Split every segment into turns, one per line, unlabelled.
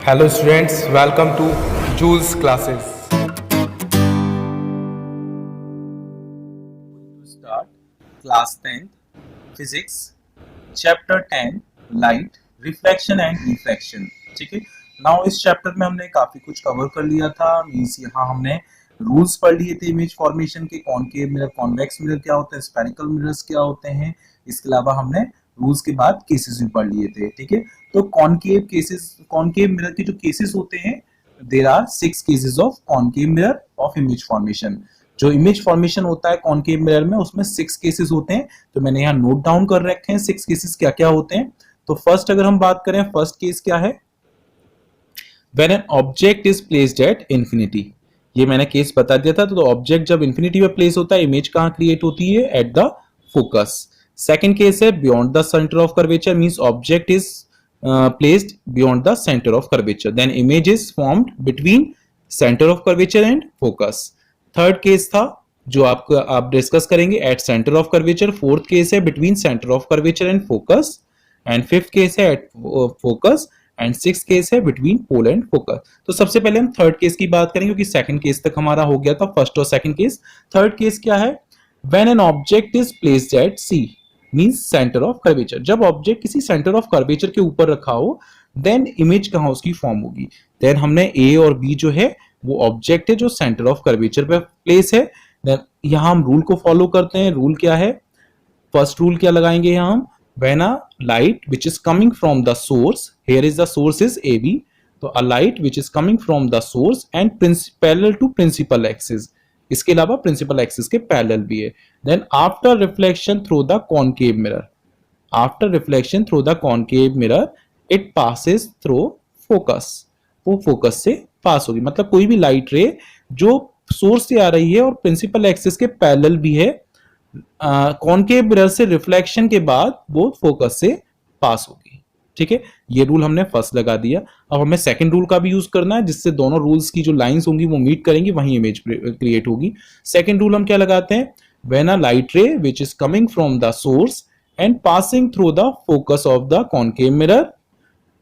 Hello students, welcome to Jules classes.
To start class 10th physics chapter 10 light reflection and refraction। ठीक है, now इस chapter में हमने काफी कुछ कवर कर लिया था। मींस यहाँ हमने रूल्स पढ़ लिए थे इमेज फॉर्मेशन के, कॉनकेव मिरर, कॉन्वेक्स मिरर क्या होता है, स्फेरिकल मिरर्स क्या होते हैं। इसके अलावा हमने रूल्स के बाद केसेस भी पढ़ लिए थे। ठीक है, तो कॉनकेव मिरर के जो केसेस होते हैं, there are 6 cases of concave mirror of image formation. जो इमेज फॉर्मेशन होता है कॉनकेव मिरर में, उसमें 6 केसेस होते हैं। तो मैंने यहाँ नोट डाउन कर रखे हैं 6 केसेस क्या क्या होते हैं। तो फर्स्ट अगर हम बात करें, फर्स्ट केस क्या है, when an object is placed at infinity. ये मैंने केस बता दिया था। तो ऑब्जेक्ट जब इंफिनिटी पे प्लेस होता है, इमेज कहाँ क्रिएट होती है, at the focus. Second case है beyond the centre of curvature, means object is placed beyond the center of curvature, then image is formed between center of curvature and focus. Third case था जो आप discuss करेंगे at centre of curvature. Fourth case है between centre of curvature and focus, and fifth case है at focus, and six case है between pole and focus. तो सबसे पहले हम थर्ड केस की बात करेंगे, क्योंकि सेकंड केस तक हमारा हो गया था, फर्स्ट और सेकंड केस। थर्ड केस क्या है, when an object is placed at C means centre of curvature. जब ऑब्जेक्ट किसी सेंटर ऑफ कर्वेचर के ऊपर रखा हो, देन इमेज कहां उसकी फॉर्म होगी। देन हमने ए और बी जो है वो ऑब्जेक्ट है जो सेंटर ऑफ कर्वेचर पे प्लेस है। देन यहां हम रूल को फॉलो करते हैं। रूल क्या है, फर्स्ट रूल क्या लगाएंगे यहां हम, when a light which is coming from the source, here is the source is A B, तो a light which is coming from the source and parallel to principal axis, इसके अलावा principal axis के पैरेलल भी है। Then after reflection through the concave mirror, after reflection through the concave mirror it passes through focus, वो focus से pass होगी। मतलब कोई भी लाइट रे जो सोर्स से आ रही है और प्रिंसिपल एक्सिस के पैरेलल भी है, कॉनकेव मिरर से रिफ्लेक्शन के बाद वो फोकस से पास होगी। ठीक है, ये रूल हमने फर्स्ट लगा दिया। अब हमें सेकंड रूल का भी यूज करना है, जिससे दोनों रूल्स की जो लाइंस होंगी वो मीट करेंगी, वहीं इमेज क्रिएट होगी। सेकंड रूल हम क्या लगाते हैं, when a light ray which is coming from the source and passing through the focus of the concave mirror,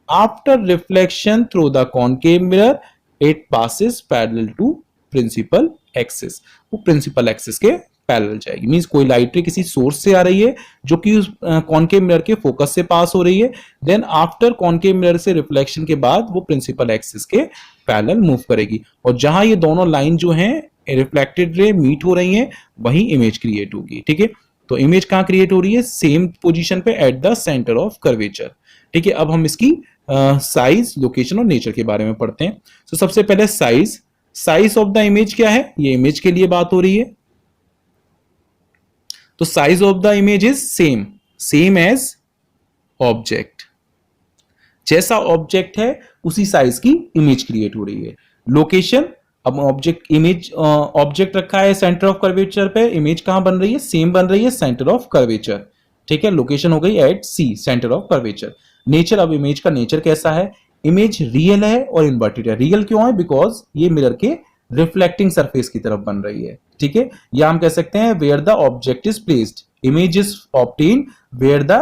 after reflection through the concave mirror it passes parallel to principal axis, वो principal axis के parallel जाएगी। Means कोई light ray किसी source से आ रही है जो कि उस कॉनकेव मिरर के फोकस से पास हो रही है, देन आफ्टर कॉनकेव मिरर से रिफ्लेक्शन के बाद वो प्रिंसिपल एक्सिस के पैरेलल मूव करेगी, और जहां ये दोनों लाइन जो हैं रिफ्लेक्टेड रे मीट हो रही हैं, वहीं इमेज क्रिएट होगी। ठीक है, तो इमेज कहां क्रिएट हो रही है, सेम पोजीशन पे at the centre of curvature. ठीक है, अब हम इसकी साइज, लोकेशन और नेचर के बारे में पढ़ते हैं। तो सबसे पहले साइज ऑफ द इमेज क्या है, ये इमेज के लिए बात हो रही है। तो size of the image is same as object, जैसा ऑब्जेक्ट है उसी साइज की इमेज क्रिएट हो रही है। लोकेशन, अब ऑब्जेक्ट रखा है सेंटर ऑफ कर्वेचर पे, इमेज कहां बन रही है, सेम बन रही है सेंटर ऑफ कर्वेचर। ठीक है, लोकेशन हो गई at C, centre of curvature. Nature, अब इमेज का नेचर कैसा है, इमेज रियल है और इन्वर्टेड है। रियल क्यों है, बिकॉज ये मिरर के रिफ्लेक्टिंग सरफेस की तरफ बन रही है। ठीक है, या हम कह सकते हैं where the object is placed, image is obtained where the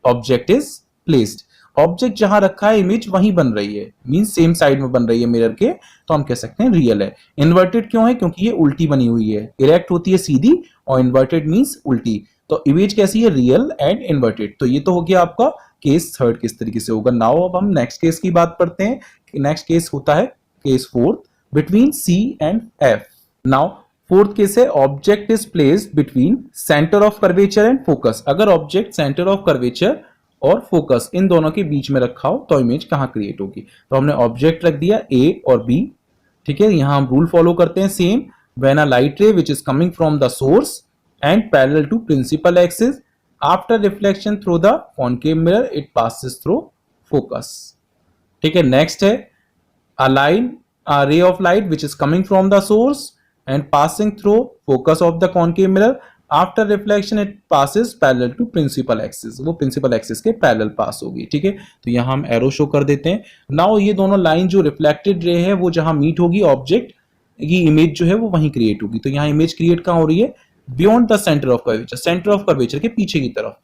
object is placed. Object जहां रखा है इमेज वहीं बन रही है, मींस सेम साइड में बन रही है मिरर के, तो हम कह सकते हैं रियल है। इन्वर्टेड क्यों है, क्योंकि ये उल्टी बनी हुई है, इरेक्ट होती है सीधी और इन्वर्टेड मींस उल्टी। तो इमेज कैसी है, रियल एंड इन्वर्टेड। तो ये तो हो गया आपका केस थर्ड, किस तरीके से होगा। नाउ अब हम नेक्स्ट केस की बात करते हैं। नेक्स्ट केस होता है case fourth, between C and F. Now fourth case है, object is placed between centre of curvature and focus. अगर ऑब्जेक्ट सेंटर ऑफ कर्वेचर और फोकस इन दोनों के बीच में रखा हो तो इमेज कहां क्रिएट होगी। तो हमने ऑब्जेक्ट रख दिया ए और बी। ठीक है, यहां हम रूल फॉलो करते हैं same, when a light ray which is coming from the source and parallel to principal axis, after reflection through the concave mirror it passes through focus. ठीक है, नेक्स्ट है a ray of light which is coming from the source and passing through focus of the concave mirror, after reflection it passes parallel to principal axis, वो principal axis के parallel पास होगी। ठीक है, तो यहां हम एरो शो कर देते हैं। नाउ ये दोनों लाइन जो रिफ्लेक्टेड रे है वो जहां मीट होगी ऑब्जेक्ट की, इमेज जो है वो वहीं क्रिएट होगी। तो यहां इमेज क्रिएट कहां हो रही है, beyond the centre of curvature, centre of curvature के पीछे की तरफ।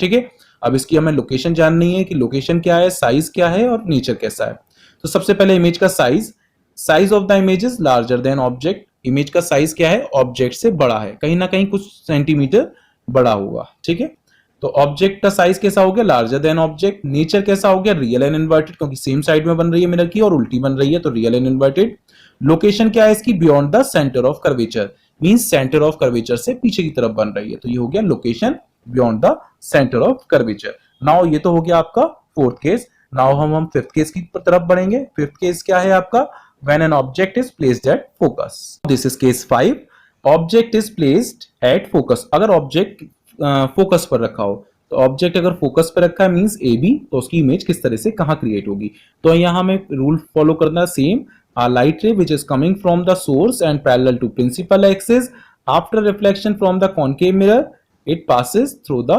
ठीक है, अब इसकी हमें लोकेशन जाननी है कि लोकेशन क्या है, साइज क्या है और नेचर कैसा है। तो सबसे पहले इमेज का size of the image is larger than object. Image का साइज क्या है, ऑब्जेक्ट से बड़ा है, कहीं ना कहीं कुछ सेंटीमीटर बड़ा होगा, ठीक है। तो ऑब्जेक्ट का साइज कैसा हो गया, लार्जर देन ऑब्जेक्ट। नेचर कैसा हो गया, रियल एंड इन्वर्टेड, क्योंकि सेम साइड में बन रही है मिरर की और उल्टी बन रही है, तो रियल एंड इन्वर्टेड। लोकेशन क्या है इसकी, beyond the centre of curvature, means centre of curvature से पीछे की तरफ बन रही है, तो ये हो गया location beyond the centre of curvature. Now ये तो हो गया आपका फोर्थ केस। नाउ हम फिफ्थ केस की तरफ बढ़ेंगे। फिफ्थ केस क्या है आपका, when an object is placed at focus. This is case 5, object is placed at focus. अगर ऑब्जेक्ट फोकस पर रखा हो, तो ऑब्जेक्ट अगर फोकस पर रखा है मींस ए बी, तो उसकी इमेज किस तरह से कहां क्रिएट होगी। तो यहां हमें रूल फॉलो करना है same, a light ray which is coming from the source and parallel to principal axis, after reflection from the concave mirror it passes through the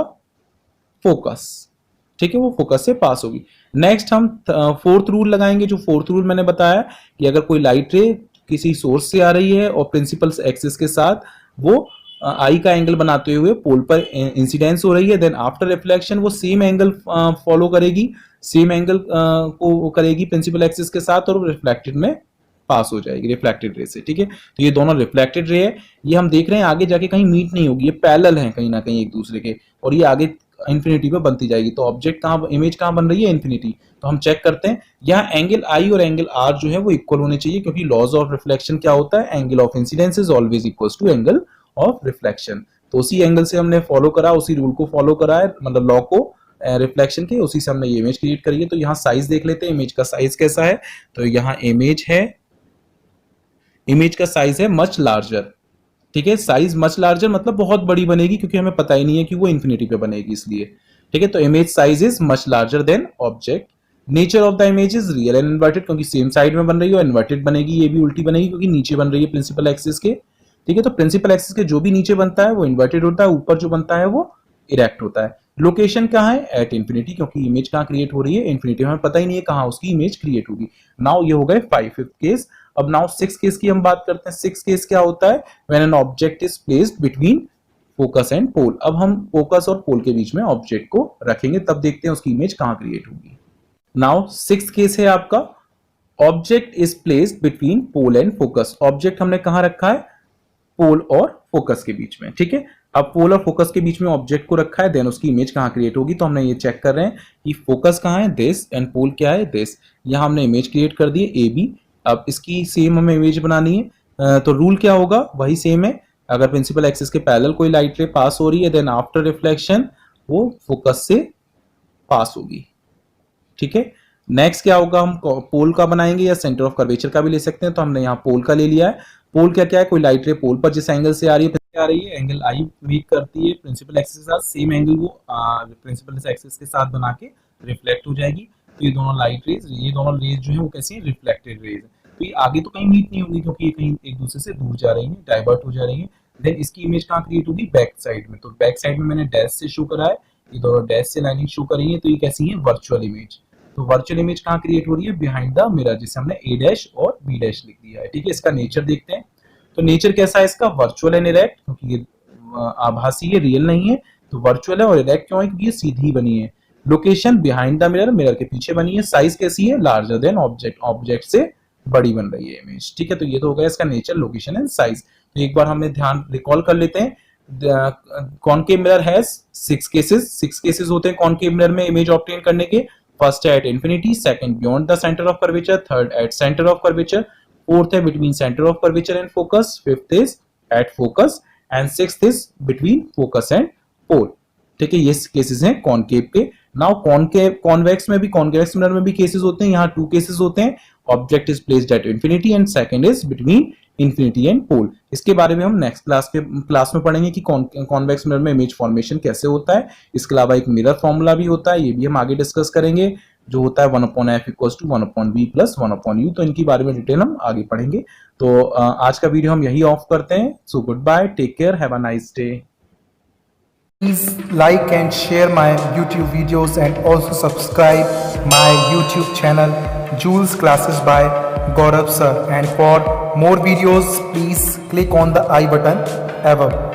focus, ठीक है, वो फोकस से पास होगी। नेक्स्ट हम fourth rule लगाएंगे। जो fourth rule मैंने बताया कि अगर कोई लाइट रे किसी सोर्स से आ रही है और प्रिंसिपल एक्सिस के साथ वो आई का एंगल बनाते हुए पोल पर इंसिडेंस हो रही है, देन आफ्टर रिफ्लेक्शन वो सेम एंगल फॉलो करेगी, सेम एंगल को करेगी प्रिंसिपल एक्सिस के साथ और रिफ्लेक्टेड में पास हो जाएगी रिफ्लेक्टेड रे से, ठीक है। तो ये दोनों रिफ्लेक्टेड रे है, ये हम देख रहे हैं आगे जाके कहीं मीट नहीं होगी, ये पैरेलल है कहीं ना कहीं एक दूसरे के, और ये आगे इंफिनिटी पे बनती जाएगी। तो ऑब्जेक्ट कहाँ, इमेज कहाँ बन रही है, इंफिनिटी। तो हम चेक करते हैं, यहाँ एंगल आई और एंगल आर जो है वो इक्वल होने चाहिए, क्योंकि लॉज ऑफ रिफ्लेक्शन क्या होता है, angle of incidence is always equal to angle of reflection. तो उसी एंगल से हमने फॉलो करा, उसी रूल को फॉलो करा है, मतलब लॉ को रिफ्लेक्शन के, उसी से हमने ये इमेज क्रिएट करी है। तो यहाँ साइज देख लेते हैं, इमेज का साइज कैसा है। तो यहाँ इमेज है, इमेज का साइज है मच लार्जर, ठीक है। साइज मच लार्जर मतलब बहुत बड़ी बनेगी, क्योंकि हमें पता ही नहीं है कि वो इंफिनिटी पे बनेगी इसलिए, ठीक है। तो image size is much larger than object. Nature of the image is real and inverted, क्योंकि सेम साइड में बन रही है, इन्वर्टेड बनेगी, ये भी उल्टी बनेगी क्योंकि नीचे बन रही है प्रिंसिपल एक्सिस के, ठीक है। तो प्रिंसिपल एक्सिस के जो भी नीचे बनता है वो इन्वर्टेड होता है, ऊपर जो बनता है वो इरेक्ट होता है। लोकेशन कहाँ है, एट इंफिनिटी, क्योंकि इमेज कहाँ क्रिएट हो रही है, इंफिनिटी, हमें पता ही नहीं है कहाँ उसकी इमेज क्रिएट होगी। नाउ ये हो गए 5 केस। अब नाउ 6 केस की हम बात करते हैं। 6 केस क्या होता है, when an object is placed between focus and pole. अब हम फोकस और पोल के बीच में ऑब्जेक्ट को रखेंगे, तब देखते हैं उसकी इमेज कहाँ क्रिएट होगी। नाउ 6th केस है आपका, object is placed between pole and focus. Object हमने कहाँ रखा है, पोल और फोकस के बीच में, ठीक है। अब पोल और फोकस के बीच में ऑब्जेक्ट को रखा है, देन उसकी इमेज कहाँ क्रिएट होगी। तो हमने ये चेक कर रहे हैं कि फोकस कहाँ है, दिस, एंड पोल क्या है, दिस। यहाँ हमने इमेज क्रिएट कर दी है ए बी। अब इसकी सेम हमें इमेज बनानी है, तो रूल क्या होगा, वही सेम है। अगर प्रिंसिपल एक्सिस के पैरेलल कोई लाइट रे पास हो रही है, देन आफ्टर रिफ्लेक्शन वो फोकस से पास होगी, ठीक है। नेक्स्ट क्या होगा, हम पोल का बनाएंगे या सेंटर ऑफ कर्वेचर का भी ले सकते हैं। तो हमने यहाँ पोल का ले लिया है। पोल क्या क्या है, कोई लाइट रे पोल पर जिस एंगल से आ रही है, एंगल आई मेक करती है प्रिंसिपल एक्सिस के साथ, सेम एंगल वो प्रिंसिपल एक्सिस के साथ बना के रिफ्लेक्ट हो जाएगी। तो ये दोनों लाइट रेज, ये दोनों रेज जो है वो कैसी है, रिफ्लेक्टेड रेज। तो ये आगे तो कहीं मीट नहीं होगी, क्योंकि ये कहीं एक दूसरे से दूर जा रही है, डाइवर्ट हो जा रही है। देन इसकी इमेज कहाँ क्रिएट होगी, बैक साइड में। तो बैक साइड में मैंने डैश से शो करा है, ये दोनों डैश से लाइनिंग शो कर रही है, तो ये कैसी है, वर्चुअल इमेज। तो वर्चुअल इमेज कहाँ क्रिएट हो रही है, बिहाइंड द मिरर, जिसे हमने ए डैश और बी डैश लिख दिया है, ठीक है। इसका नेचर देखते हैं। तो नेचर कैसा है इसका, वर्चुअल एंड इरेक्ट, क्योंकि ये आभासी है, रियल नहीं है, तो वर्चुअल है। और इरेक्ट क्यों है, क्योंकि ये सीधी बनी है। Location behind the mirror, mirror के पीछे बनी है। साइज कैसी है, लार्जर देन ऑब्जेक्ट, ऑब्जेक्ट से बड़ी बन रही है इमेज, ठीक है। तो ये तो हो गया इसका नेचर, लोकेशन एंड साइज। तो एक बार हमें ध्यान रिकॉल कर लेते हैं। Concave mirror has 6 cases. 6 cases होते हैं कॉनकेव मिरर में इमेज ऑब्टेन करने के। फर्स्ट है at infinity, second beyond the centre of curvature, third at centre of curvature, fourth है between centre of curvature and focus, fifth is at focus, and sixth is between focus and pole, ठीक है। ये cases हैं concave के। Now concave, convex में भी, convex mirror में भी केसेस होते हैं। यहाँ 2 केसेस होते हैं, object is placed at infinity and second is between infinity and pole. इसके बारे में हम नेक्स्ट क्लास में पढ़ेंगे कि कॉन्वेक्स मिरर में इमेज फॉर्मेशन कैसे होता है। इसके अलावा एक मिरर फॉर्मूला भी होता है, ये भी हम आगे डिस्कस करेंगे, जो होता है 1/f = 1/b + 1/u। तो इनके बारे में डिटेल हम आगे पढ़ेंगे। तो आज का वीडियो हम यही ऑफ करते हैं। So good bye, take care, have a nice day.
Please like and share my YouTube videos and also subscribe my YouTube channel Jules Classes by Gaurav Sir. And for more videos, please click on the I button above.